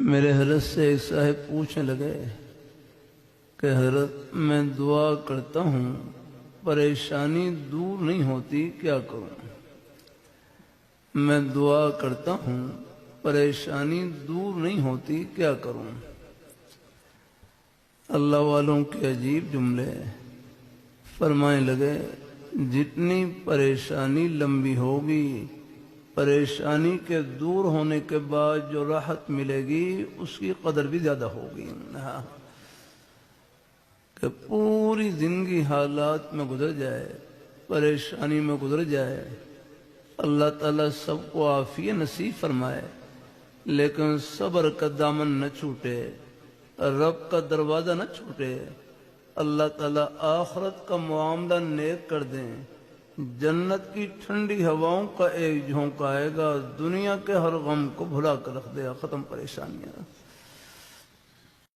میرے حضرت سے ایک صاحب پوچھنے لگے کہ حضرت میں دعا کرتا ہوں پریشانی دور نہیں ہوتی، کیا کروں؟ میں دعا کرتا ہوں پریشانی دور نہیں ہوتی، کیا کروں؟ اللہ والوں کے عجیب جملے فرمانے لگے، جتنی پریشانی لمبی ہوگی، پریشانی کے دور ہونے کے بعد جو راحت ملے گی اس کی قدر بھی زیادہ ہوگی۔ کہ پوری زندگی حالات میں گزر جائے، پریشانی میں گزر جائے، اللہ تعالیٰ سب کو عافیت نصیب فرمائے، لیکن صبر کا دامن نہ چھوٹے، رب کا دروازہ نہ چھوٹے، اللہ تعالیٰ آخرت کا معاملہ نیک کر دیں، جنت کی ٹھنڈی ہواؤں کا ایک جھونکا آئے گا، دنیا کے ہر غم کو بھلا کر رکھ دے گا، ختم پریشانیاں۔